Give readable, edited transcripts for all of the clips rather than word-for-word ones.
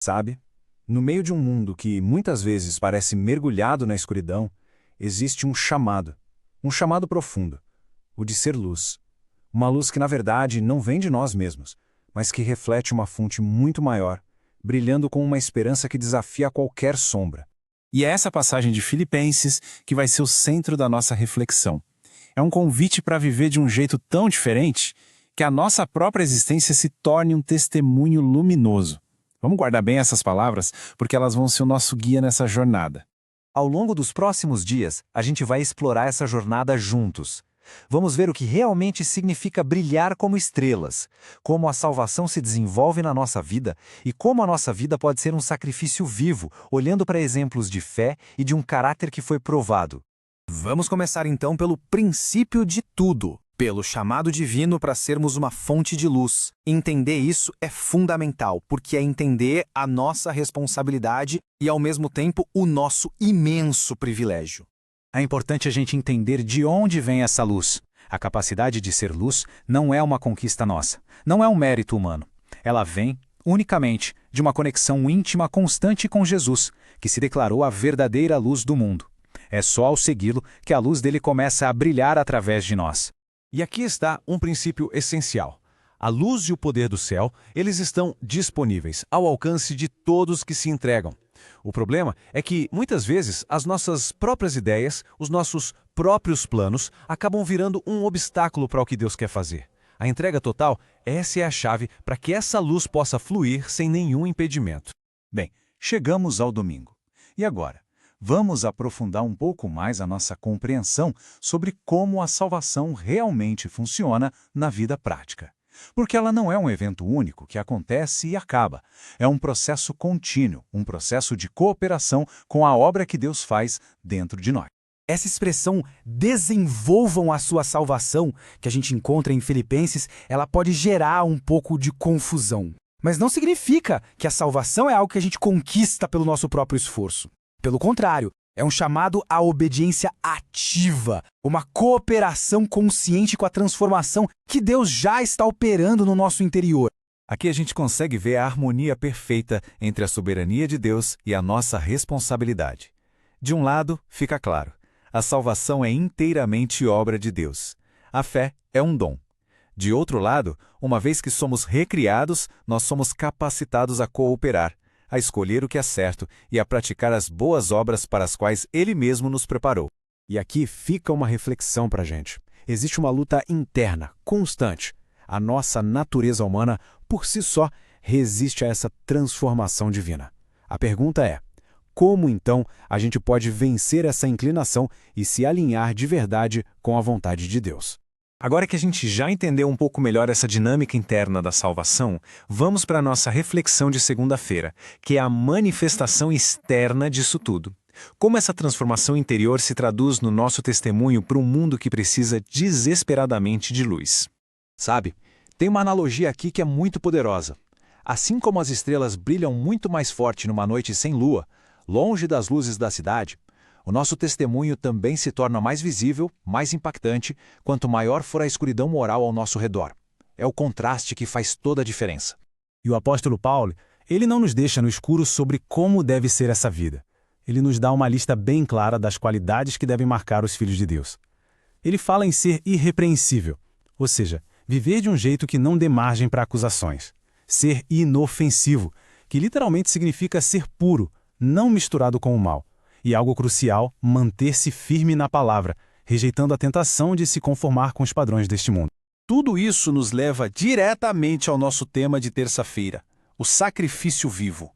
Sabe? No meio de um mundo que muitas vezes parece mergulhado na escuridão, existe um chamado profundo, o de ser luz. Uma luz que na verdade não vem de nós mesmos, mas que reflete uma fonte muito maior, brilhando com uma esperança que desafia qualquer sombra. E é essa passagem de Filipenses que vai ser o centro da nossa reflexão. É um convite para viver de um jeito tão diferente que a nossa própria existência se torne um testemunho luminoso. Vamos guardar bem essas palavras, porque elas vão ser o nosso guia nessa jornada. Ao longo dos próximos dias, a gente vai explorar essa jornada juntos. Vamos ver o que realmente significa brilhar como estrelas, como a salvação se desenvolve na nossa vida e como a nossa vida pode ser um sacrifício vivo, olhando para exemplos de fé e de um caráter que foi provado. Vamos começar então pelo princípio de tudo, pelo chamado divino para sermos uma fonte de luz. Entender isso é fundamental, porque é entender a nossa responsabilidade e, ao mesmo tempo, o nosso imenso privilégio. É importante a gente entender de onde vem essa luz. A capacidade de ser luz não é uma conquista nossa, não é um mérito humano. Ela vem, unicamente, de uma conexão íntima constante com Jesus, que se declarou a verdadeira luz do mundo. É só ao segui-lo que a luz dele começa a brilhar através de nós. E aqui está um princípio essencial. A luz e o poder do céu, eles estão disponíveis ao alcance de todos que se entregam. O problema é que, muitas vezes, as nossas próprias ideias, os nossos próprios planos, acabam virando um obstáculo para o que Deus quer fazer. A entrega total, essa é a chave para que essa luz possa fluir sem nenhum impedimento. Bem, chegamos ao domingo. E agora? Vamos aprofundar um pouco mais a nossa compreensão sobre como a salvação realmente funciona na vida prática. Porque ela não é um evento único que acontece e acaba. É um processo contínuo, um processo de cooperação com a obra que Deus faz dentro de nós. Essa expressão "desenvolvam a sua salvação", que a gente encontra em Filipenses, ela pode gerar um pouco de confusão. Mas não significa que a salvação é algo que a gente conquista pelo nosso próprio esforço. Pelo contrário, é um chamado à obediência ativa, uma cooperação consciente com a transformação que Deus já está operando no nosso interior. Aqui a gente consegue ver a harmonia perfeita entre a soberania de Deus e a nossa responsabilidade. De um lado, fica claro, a salvação é inteiramente obra de Deus. A fé é um dom. De outro lado, uma vez que somos recriados, nós somos capacitados a cooperar, a escolher o que é certo e a praticar as boas obras para as quais Ele mesmo nos preparou. E aqui fica uma reflexão para a gente. Existe uma luta interna, constante. A nossa natureza humana, por si só, resiste a essa transformação divina. A pergunta é, como então a gente pode vencer essa inclinação e se alinhar de verdade com a vontade de Deus? Agora que a gente já entendeu um pouco melhor essa dinâmica interna da salvação, vamos para a nossa reflexão de segunda-feira, que é a manifestação externa disso tudo. Como essa transformação interior se traduz no nosso testemunho para um mundo que precisa desesperadamente de luz. Sabe, tem uma analogia aqui que é muito poderosa. Assim como as estrelas brilham muito mais forte numa noite sem lua, longe das luzes da cidade, o nosso testemunho também se torna mais visível, mais impactante, quanto maior for a escuridão moral ao nosso redor. É o contraste que faz toda a diferença. E o apóstolo Paulo, ele não nos deixa no escuro sobre como deve ser essa vida. Ele nos dá uma lista bem clara das qualidades que devem marcar os filhos de Deus. Ele fala em ser irrepreensível, ou seja, viver de um jeito que não dê margem para acusações. Ser inofensivo, que literalmente significa ser puro, não misturado com o mal. E algo crucial, manter-se firme na palavra, rejeitando a tentação de se conformar com os padrões deste mundo. Tudo isso nos leva diretamente ao nosso tema de terça-feira, o sacrifício vivo.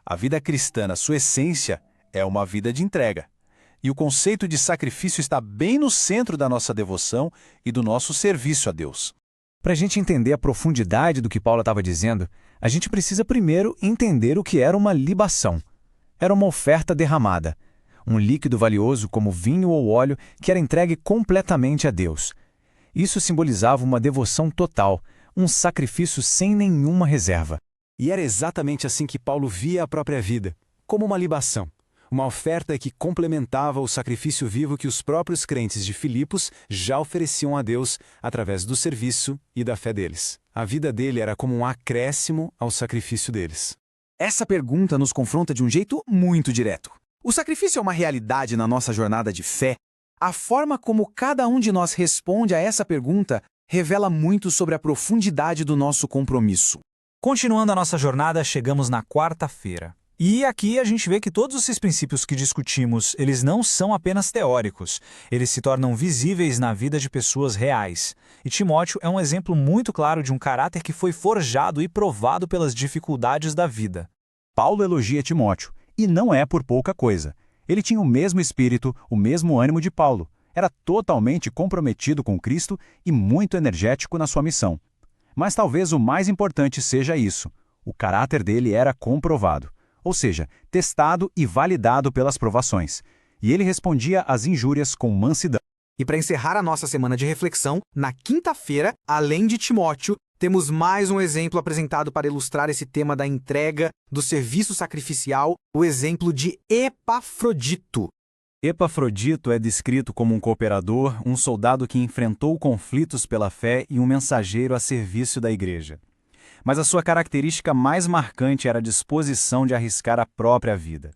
A vida cristã, na sua essência, é uma vida de entrega. E o conceito de sacrifício está bem no centro da nossa devoção e do nosso serviço a Deus. Para a gente entender a profundidade do que Paulo estava dizendo, a gente precisa primeiro entender o que era uma libação. Era uma oferta derramada. Um líquido valioso como vinho ou óleo que era entregue completamente a Deus. Isso simbolizava uma devoção total, um sacrifício sem nenhuma reserva. E era exatamente assim que Paulo via a própria vida, como uma libação, uma oferta que complementava o sacrifício vivo que os próprios crentes de Filipos já ofereciam a Deus através do serviço e da fé deles. A vida dele era como um acréscimo ao sacrifício deles. Essa pergunta nos confronta de um jeito muito direto. O sacrifício é uma realidade na nossa jornada de fé? A forma como cada um de nós responde a essa pergunta revela muito sobre a profundidade do nosso compromisso. Continuando a nossa jornada, chegamos na quarta-feira. E aqui a gente vê que todos esses princípios que discutimos, eles não são apenas teóricos, eles se tornam visíveis na vida de pessoas reais. E Timóteo é um exemplo muito claro de um caráter que foi forjado e provado pelas dificuldades da vida. Paulo elogia Timóteo, e não é por pouca coisa. Ele tinha o mesmo espírito, o mesmo ânimo de Paulo. Era totalmente comprometido com Cristo e muito energético na sua missão. Mas talvez o mais importante seja isso. O caráter dele era comprovado, ou seja, testado e validado pelas provações. E ele respondia às injúrias com mansidão. E para encerrar a nossa semana de reflexão, na quinta-feira, além de Timóteo, temos mais um exemplo apresentado para ilustrar esse tema da entrega, do serviço sacrificial, o exemplo de Epafrodito. Epafrodito é descrito como um cooperador, um soldado que enfrentou conflitos pela fé e um mensageiro a serviço da igreja. Mas a sua característica mais marcante era a disposição de arriscar a própria vida.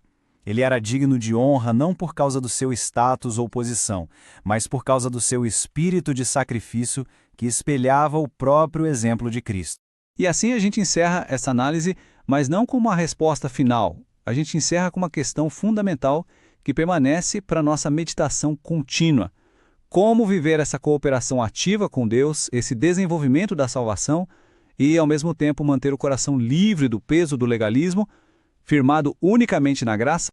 Ele era digno de honra não por causa do seu status ou posição, mas por causa do seu espírito de sacrifício que espelhava o próprio exemplo de Cristo. E assim a gente encerra essa análise, mas não com uma resposta final. A gente encerra com uma questão fundamental que permanece para a nossa meditação contínua. Como viver essa cooperação ativa com Deus, esse desenvolvimento da salvação e, ao mesmo tempo, manter o coração livre do peso do legalismo, firmado unicamente na graça?